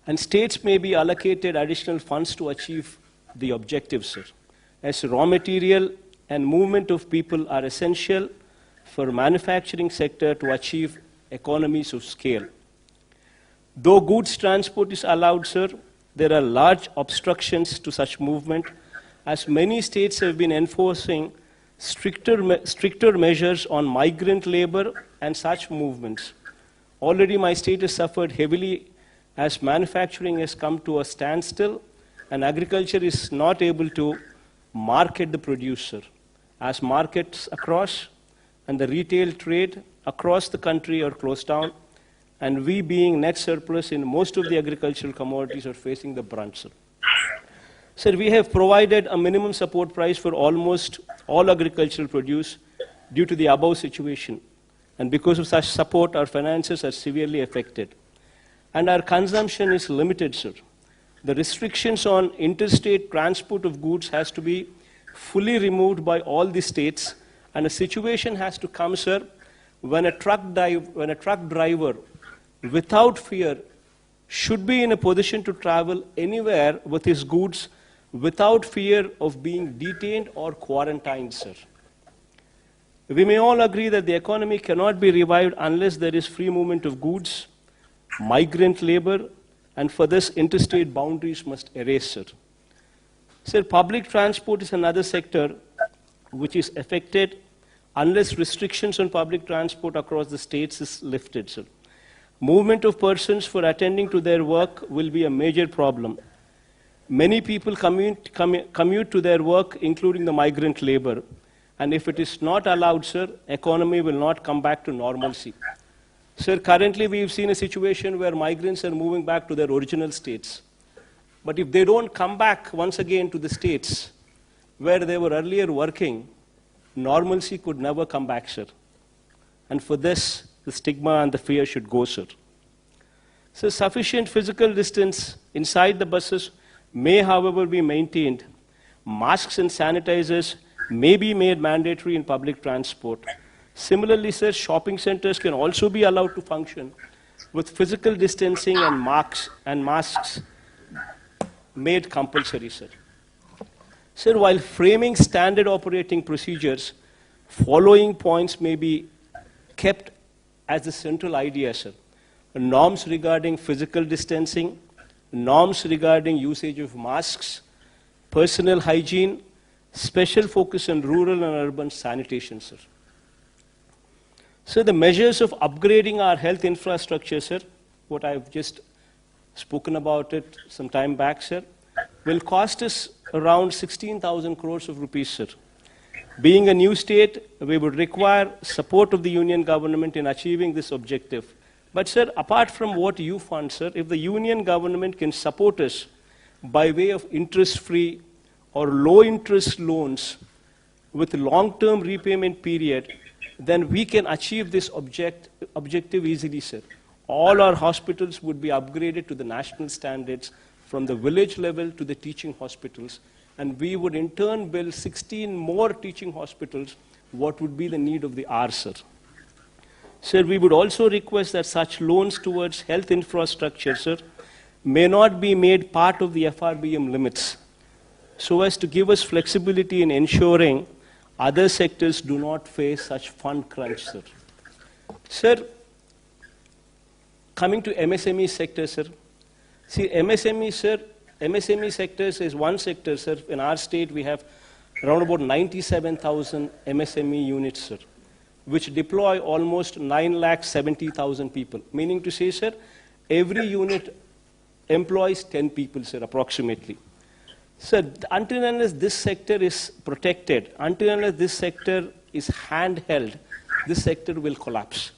And states may be allocated additional funds to achieve the objectives, sir, as raw material and movement of people are essential for manufacturing sector to achieve economies of scale. Though goods transport is allowed, sir, there are large obstructions to such movement, as many states have been enforcing stricter measures on migrant labor and such movements. Already my state has suffered heavily as manufacturing has come to a standstill and agriculture is not able to market the producer, as markets across and the retail trade across the country are closed down, and we being net surplus in most of the agricultural commodities are facing the brunt, sir. Sir, we have provided a minimum support price for almost all agricultural produce due to the above situation, and because of such support, our finances are severely affected. And our consumption is limited, sir. The restrictions on interstate transport of goods has to be fully removed by all the states, and a situation has to come, sir, when a truck driver, without fear, should be in a position to travel anywhere with his goods without fear of being detained or quarantined, sir. We may all agree that the economy cannot be revived unless there is free movement of goods, migrant labor, and for this interstate boundaries must erase, sir. Sir, public transport is another sector which is affected unless restrictions on public transport across the states is lifted, sir. Movement of persons for attending to their work will be a major problem. Many people commute to their work, including the migrant labor, and if it is not allowed, sir, economy will not come back to normalcy. Sir, currently we've seen a situation where migrants are moving back to their original states. But if they don't come back once again to the states where they were earlier working, normalcy could never come back, sir. And for this, the stigma and the fear should go, sir. So sufficient physical distance inside the buses may, however, be maintained. Masks and sanitizers may be made mandatory in public transport. Similarly, sir, shopping centers can also be allowed to function with physical distancing and masks made compulsory, sir. Sir, while framing standard operating procedures, following points may be kept as the central idea, sir. Norms regarding physical distancing, norms regarding usage of masks, personal hygiene, special focus on rural and urban sanitation, sir. So the measures of upgrading our health infrastructure, sir, what I've just spoken about it some time back, sir, will cost us around 16,000 crores of rupees, sir. Being a new state, we would require support of the union government in achieving this objective. But, sir, apart from what you fund, sir, if the union government can support us by way of interest-free or low-interest loans with long-term repayment period, then we can achieve this objective easily, sir. All our hospitals would be upgraded to the national standards from the village level to the teaching hospitals, and we would in turn build 16 more teaching hospitals, what would be the need of the hour, sir. Sir, we would also request that such loans towards health infrastructure, sir, may not be made part of the FRBM limits, so as to give us flexibility in ensuring other sectors do not face such fund crunch, sir. Sir, coming to MSME sector, sir. See, MSME, sir, MSME sectors is one sector, sir. In our state, we have around about 97,000 MSME units, sir, which deploy almost 9,70,000 people. Meaning to say, sir, every unit employs 10 people, sir, approximately. Sir, until and unless this sector is protected, until and unless this sector is handheld, this sector will collapse.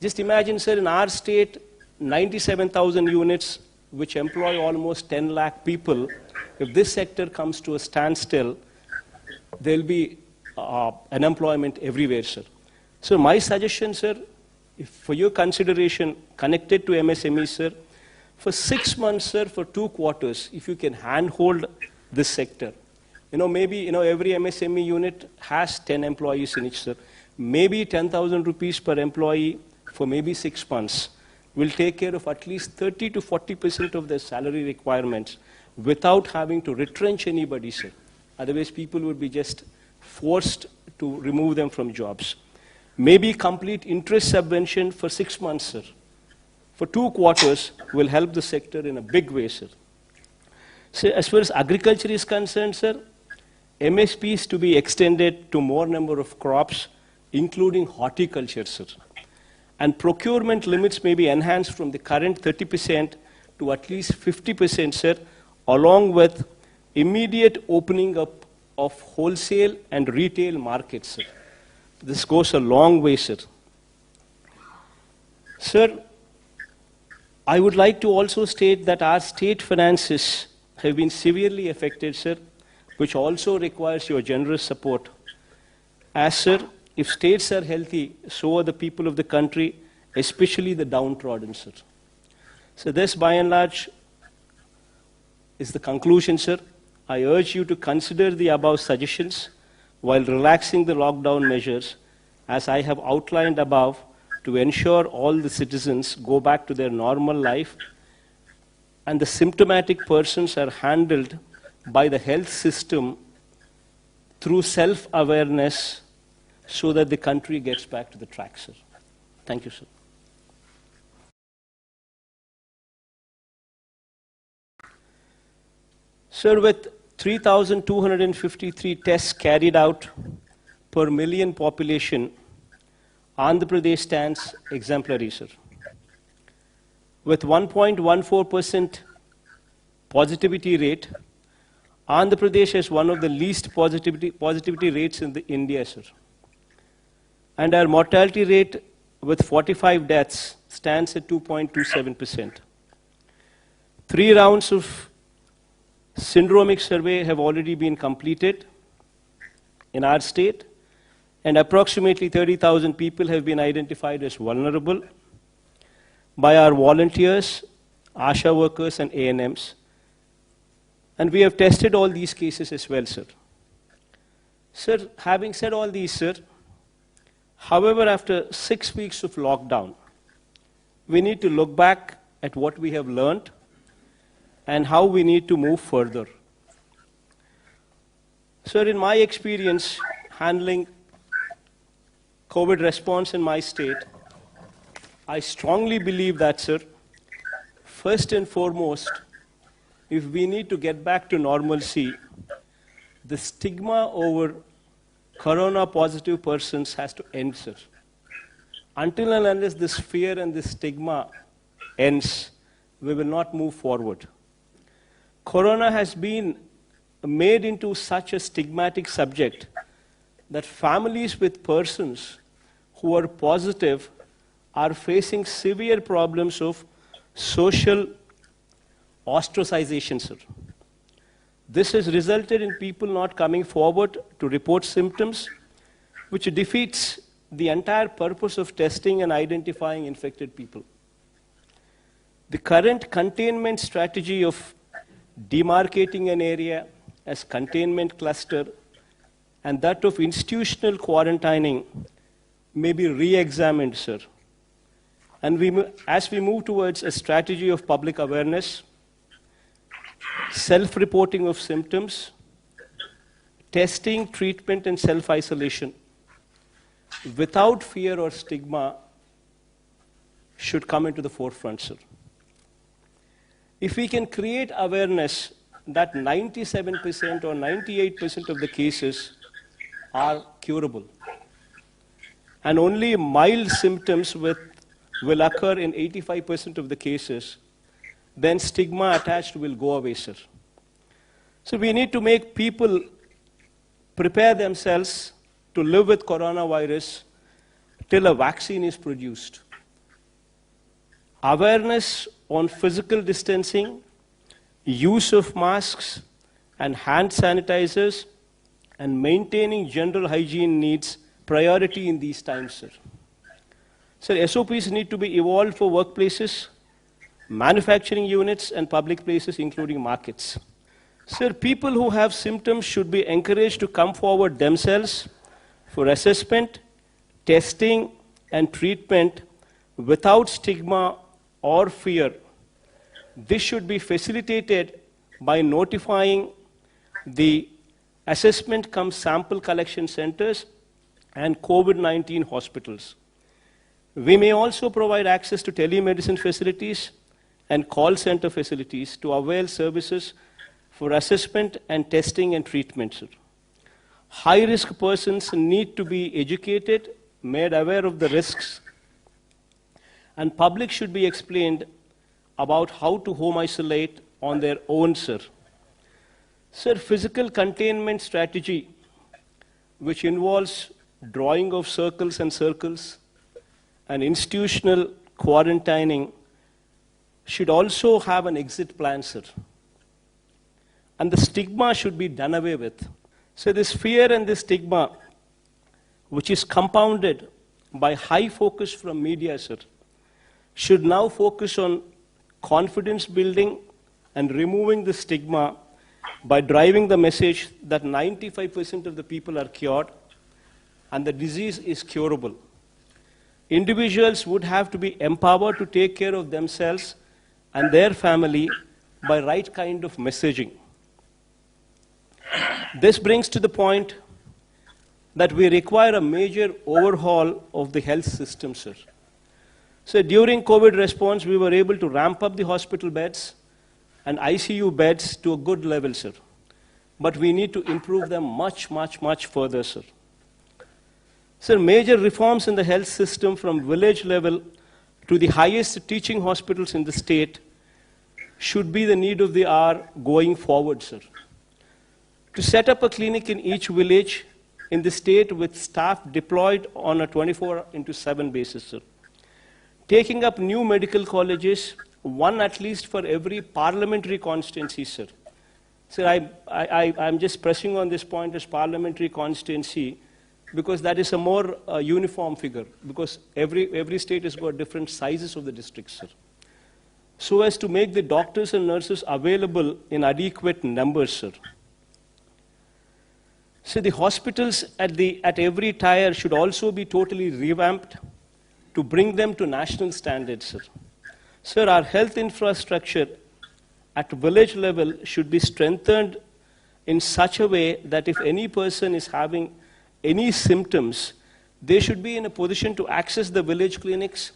Just imagine, sir, in our state, 97,000 units, which employ almost 10 lakh people. If this sector comes to a standstill, there will be unemployment everywhere, sir. So my suggestion, sir, if for your consideration connected to MSME, sir, for 6 months, sir, for 2 quarters, if you can handhold this sector. Maybe, every MSME unit has 10 employees in it, sir. Maybe 10,000 rupees per employee for maybe 6 months. will take care of at least 30 to 40% of their salary requirements without having to retrench anybody, sir. Otherwise, people would be just forced to remove them from jobs. Maybe complete interest subvention for 6 months, sir. For 2 quarters will help the sector in a big way, sir. So as far as agriculture is concerned, sir, MSP is to be extended to more number of crops, including horticulture, sir. And procurement limits may be enhanced from the current 30% to at least 50%, sir, along with immediate opening up of wholesale and retail markets, sir. This goes a long way, sir. Sir, I would like to also state that our state finances have been severely affected, sir, which also requires your generous support. As, sir, if states are healthy, so are the people of the country, especially the downtrodden, sir. So this, by and large, is the conclusion, sir. I urge you to consider the above suggestions while relaxing the lockdown measures, as I have outlined above, to ensure all the citizens go back to their normal life and the symptomatic persons are handled by the health system through self-awareness so that the country gets back to the track, sir. Thank you, sir. Sir, with 3,253 tests carried out per million population, Andhra Pradesh stands exemplary, sir. With 1.14% positivity rate, Andhra Pradesh has one of the least positivity rates in India, sir. And our mortality rate with 45 deaths stands at 2.27%. 3 rounds of syndromic survey have already been completed in our state, and approximately 30,000 people have been identified as vulnerable by our volunteers, ASHA workers, and ANMs. And we have tested all these cases as well, sir. Sir, having said all these, sir, however, after 6 weeks of lockdown, we need to look back at what we have learned and how we need to move further. Sir, in my experience handling COVID response in my state, I strongly believe that, sir, first and foremost, if we need to get back to normalcy, the stigma over corona positive persons has to end, sir. Until and unless this fear and this stigma ends, we will not move forward. Corona has been made into such a stigmatic subject that families with persons who are positive are facing severe problems of social ostracization, sir. This has resulted in people not coming forward to report symptoms, which defeats the entire purpose of testing and identifying infected people. The current containment strategy of demarcating an area as containment cluster and that of institutional quarantining may be re-examined, sir. And as we move towards a strategy of public awareness, self-reporting of symptoms, testing, treatment, and self-isolation, without fear or stigma, should come into the forefront, sir. If we can create awareness that 97% or 98% of the cases are curable, and only mild symptoms will occur in 85% of the cases, then stigma attached will go away, sir. So we need to make people prepare themselves to live with coronavirus till a vaccine is produced. Awareness on physical distancing, use of masks and hand sanitizers, and maintaining general hygiene needs priority in these times, sir. Sir, SOPs need to be evolved for workplaces, manufacturing units, and public places, including markets. Sir, people who have symptoms should be encouraged to come forward themselves for assessment, testing, and treatment without stigma or fear, this should be facilitated by notifying the assessment cum sample collection centers and COVID-19 hospitals. We may also provide access to telemedicine facilities and call center facilities to avail services for assessment and testing and treatment. High-risk persons need to be educated, made aware of the risks, and public should be explained about how to home isolate on their own, sir. Sir, physical containment strategy, which involves drawing of circles and circles, and institutional quarantining, should also have an exit plan, sir. And the stigma should be done away with. So this fear and this stigma, which is compounded by high focus from media, sir, should now focus on confidence building and removing the stigma by driving the message that 95% of the people are cured and the disease is curable. Individuals would have to be empowered to take care of themselves and their family by right kind of messaging. This brings to the point that we require a major overhaul of the health system, sir. So during COVID response, we were able to ramp up the hospital beds and ICU beds to a good level, sir. But we need to improve them much, much, much further, sir. Sir, major reforms in the health system from village level to the highest teaching hospitals in the state should be the need of the hour going forward, sir. To set up a clinic in each village in the state with staff deployed on a 24/7 basis, sir. Taking up new medical colleges, one at least for every parliamentary constituency, sir. Sir, I'm just pressing on this point as parliamentary constituency because that is a more uniform figure, because every state has got different sizes of the districts, sir. So as to make the doctors and nurses available in adequate numbers, sir. So the hospitals at every tier should also be totally revamped to bring them to national standards, sir. Sir, our health infrastructure at village level should be strengthened in such a way that if any person is having any symptoms, they should be in a position to access the village clinics,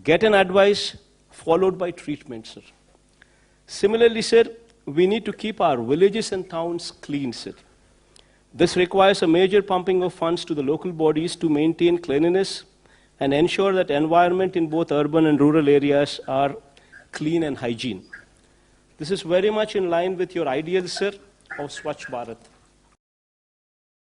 get an advice, followed by treatment, sir. Similarly, sir, we need to keep our villages and towns clean, sir. This requires a major pumping of funds to the local bodies to maintain cleanliness and ensure that environment in both urban and rural areas are clean and hygiene. This is very much in line with your ideals, sir, of Swachh Bharat.